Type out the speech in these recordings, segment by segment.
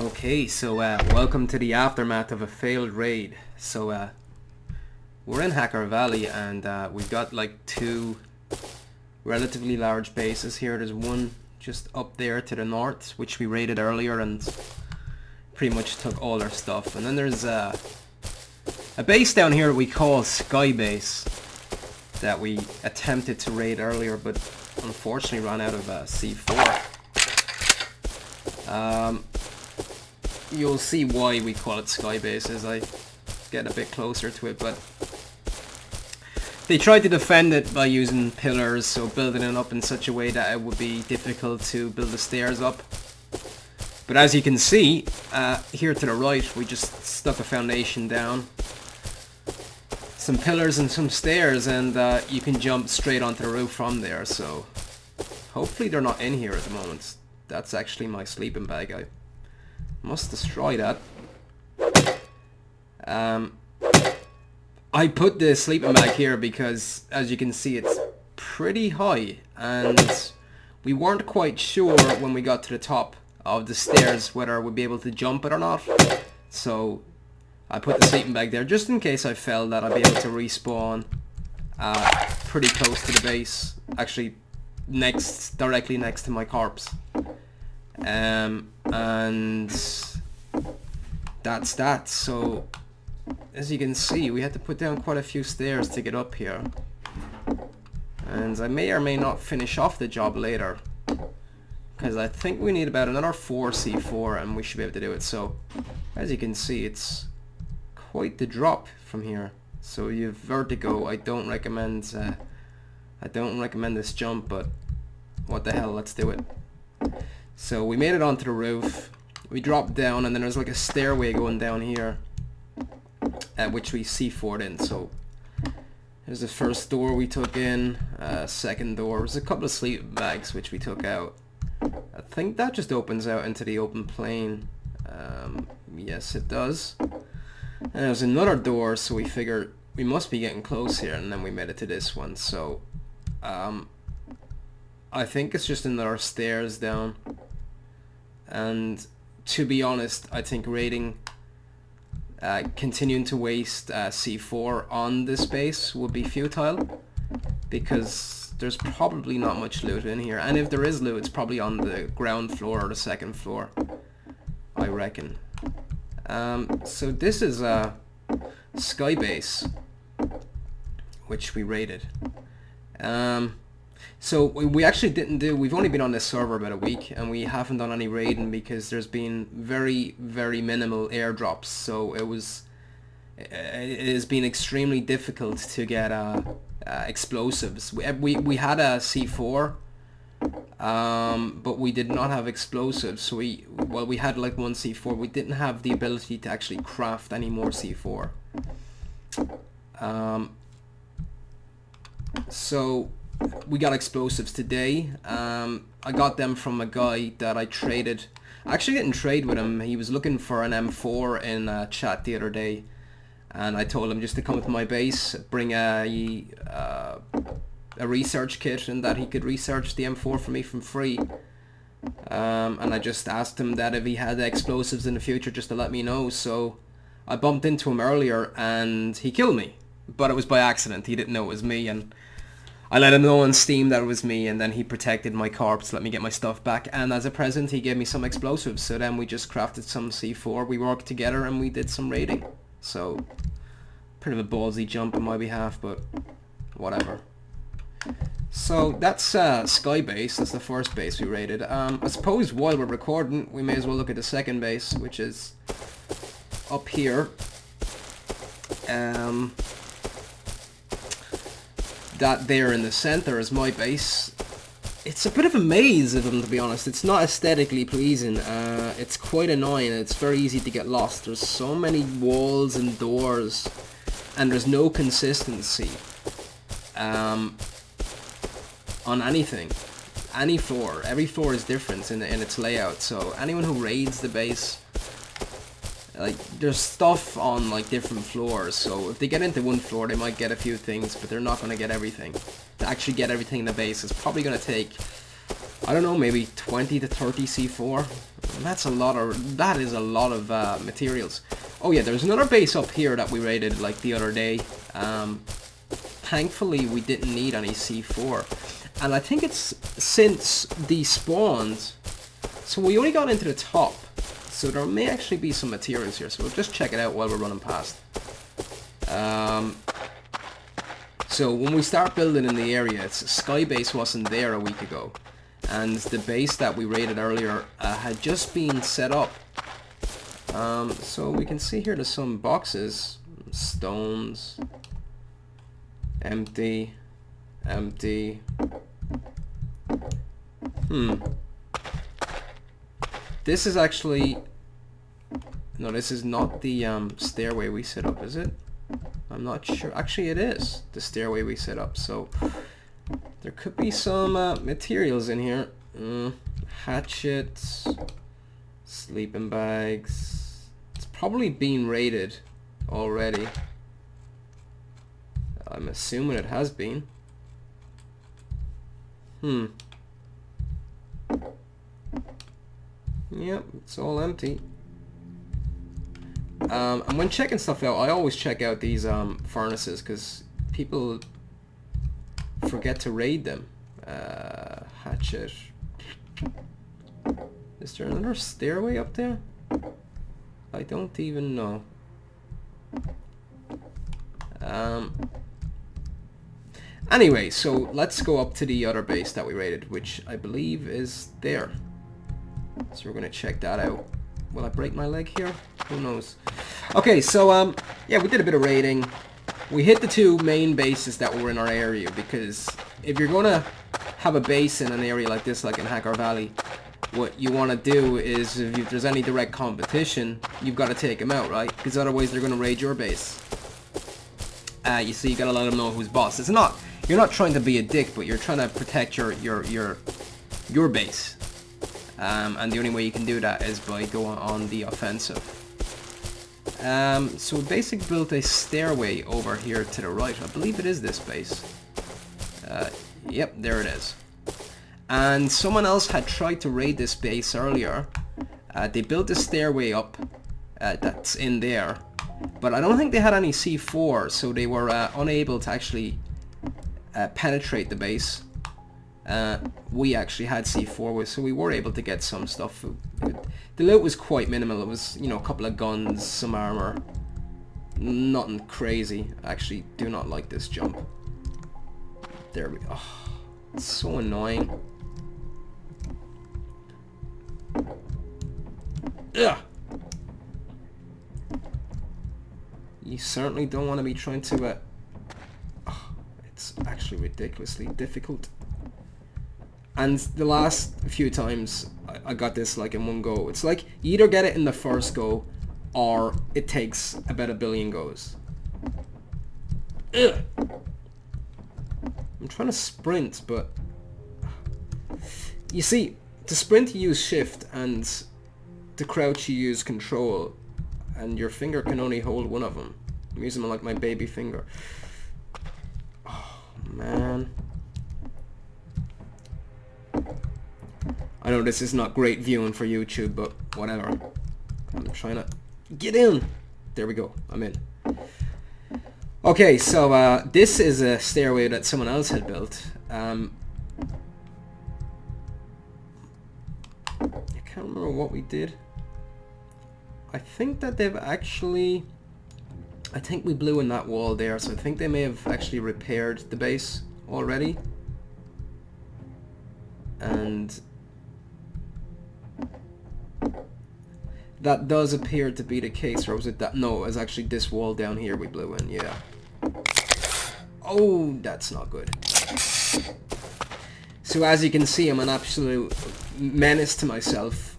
Okay, so welcome to the aftermath of a failed raid. So we're in Hacker Valley and we've got like two relatively large bases here. There's one just up there to the north, which we raided earlier and pretty much took all their stuff. And then there's a base down here we call Sky Base that we attempted to raid earlier, but unfortunately ran out of C4. You'll see why we call it Sky Base as I get a bit closer to it, but they tried to defend it by using pillars, so building it up in such a way that it would be difficult to build the stairs up. But as you can see, here to the right, we just stuck a foundation down, some pillars and some stairs, and you can jump straight onto the roof from there. So hopefully they're not in here at the moment. That's actually my sleeping bag. I must destroy that. I put the sleeping bag here because, as you can see, it's pretty high, and we weren't quite sure when we got to the top of the stairs whether we'd be able to jump it or not. So I put the sleeping bag there just in case I fell, that I'd be able to respawn pretty close to the base, actually directly next to my corpse. And that's that. So as you can see, we had to put down quite a few stairs to get up here, and I may or may not finish off the job later because I think we need about another 4 C4 and we should be able to do it. So as you can see, it's quite the drop from here, so you have vertigo. I don't recommend this jump, but what the hell, let's do it. So we made it onto the roof, we dropped down, and then there's like a stairway going down here, which we C4'd in. So there's the first door we took in, second door, there's a couple of sleeping bags which we took out. I think that just opens out into the open plain. Yes, it does. And there's another door, so we figured we must be getting close here, and then we made it to this one. So I think it's just another stairs down, and to be honest, I think raiding, continuing to waste C4 on this base would be futile, because there's probably not much loot in here, and if there is loot, it's probably on the ground floor or the second floor, I reckon. So this is a Sky Base, which we raided. So we actually we've only been on this server about a week, and we haven't done any raiding because there's been very, very minimal airdrops. So it has been extremely difficult to get explosives. We had a C4, but we did not have explosives. So we had like one C4. We didn't have the ability to actually craft any more C4. So we got explosives today. I got them from a guy that I traded. I actually didn't trade with him. He was looking for an M4 in chat the other day, and I told him just to come to my base, bring a research kit, and that he could research the M4 for me for free. And I just asked him that if he had explosives in the future, just to let me know. So I bumped into him earlier and he killed me, but it was by accident. He didn't know it was me, and I let him know on Steam that it was me, and then he protected my corpse, let me get my stuff back, and as a present he gave me some explosives. So then we just crafted some C4, we worked together, and we did some raiding. So pretty of a ballsy jump on my behalf, but whatever. So that's Sky Base. That's the first base we raided. I suppose while we're recording, we may as well look at the second base, which is up here. That there in the center is my base. It's a bit of a maze of them, to be honest. It's not aesthetically pleasing. It's quite annoying. It's very easy to get lost. There's so many walls and doors, and there's no consistency on anything. Any floor. Every floor is different in its layout. So anyone who raids the base, like, there's stuff on like different floors, so if they get into one floor they might get a few things, but they're not going to get everything. To actually get everything in the base is probably going to take, I don't know, maybe 20 to 30 C4. And that is a lot of materials. Oh yeah, there's another base up here that we raided like the other day. Thankfully we didn't need any C4. And I think it's since despawned, so we only got into the top. So there may actually be some materials here, so we'll just check it out while we're running past. So when we start building in the area, Skybase wasn't there a week ago. And the base that we raided earlier had just been set up. So we can see here there's some boxes, stones, empty, empty. This is actually, no, this is not the stairway we set up, is it? I'm not sure. Actually, it is the stairway we set up. So there could be some materials in here. Hatchets, sleeping bags. It's probably been raided already. I'm assuming it has been. Yep, it's all empty. And when checking stuff out, I always check out these furnaces because people forget to raid them. Hatchet. Is there another stairway up there? I don't even know. Anyway, so let's go up to the other base that we raided, which I believe is there. So we're gonna check that out. Will I break my leg here? Who knows? Okay, so yeah, we did a bit of raiding. We hit the two main bases that were in our area, because if you're gonna have a base in an area like this, like in Hacker Valley, what you want to do is, if there's any direct competition, you've got to take them out, right? Because otherwise they're gonna raid your base. You see, you gotta let them know who's boss. It's not, you're not trying to be a dick, but you're trying to protect your base. And the only way you can do that is by going on the offensive. So we basically built a stairway over here to the right. I believe it is this base. Yep, there it is. And someone else had tried to raid this base earlier. They built a stairway up that's in there. But I don't think they had any C4, so they were unable to actually penetrate the base. We actually had C4, so we were able to get some stuff. The loot was quite minimal. It was, you know, a couple of guns, some armor. Nothing crazy. I actually do not like this jump. There we go. Oh, it's so annoying. Ugh. You certainly don't want to be trying to... oh, it's actually ridiculously difficult. And the last few times I got this like in one go. It's like you either get it in the first go or it takes about 1 billion goes. Ugh. I'm trying to sprint, but... you see, to sprint you use shift, and to crouch you use control, and your finger can only hold one of them. I'm using them like my baby finger. Oh, man. I know this is not great viewing for YouTube, but whatever. I'm trying to get in. There we go. I'm in. Okay, so this is a stairway that someone else had built. I can't remember what we did. I think that they've actually... I think we blew in that wall there, so I think they may have actually repaired the base already. And that does appear to be the case, or was it that? No, it was actually this wall down here we blew in, yeah. Oh, that's not good. So as you can see, I'm an absolute menace to myself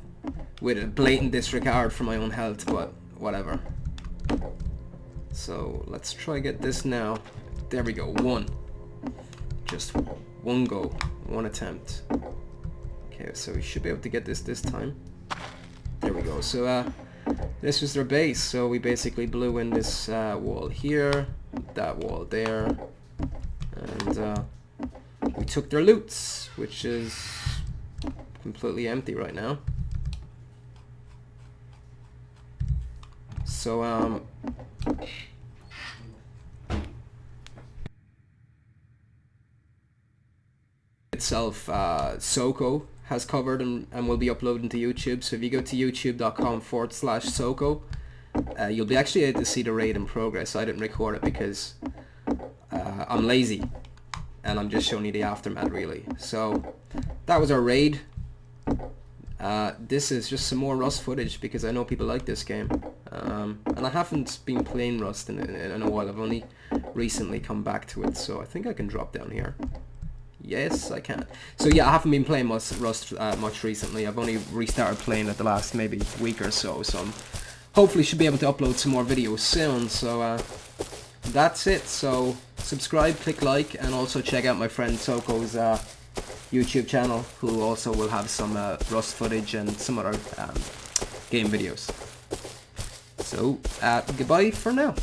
with a blatant disregard for my own health, but whatever. So let's try get this now. There we go, one. Just one go, one attempt. Okay, so we should be able to get this time. There we go. So this was their base. So we basically blew in this wall here, that wall there, and we took their loots, which is completely empty right now. So itself, Soko has covered and will be uploading to YouTube. So if you go to youtube.com/Soko, you'll be actually able to see the raid in progress. I didn't record it because I'm lazy and I'm just showing you the aftermath really. So that was our raid. This is just some more Rust footage because I know people like this game, and I haven't been playing Rust in a while. I've only recently come back to it, so I think I can drop down here. Yes, I can. So yeah, I haven't been playing Rust much recently. I've only restarted playing it the last maybe week or so, so I'm hopefully should be able to upload some more videos soon. So that's it. So subscribe, click like, and also check out my friend Soko's YouTube channel, who also will have some Rust footage and some other game videos. So goodbye for now.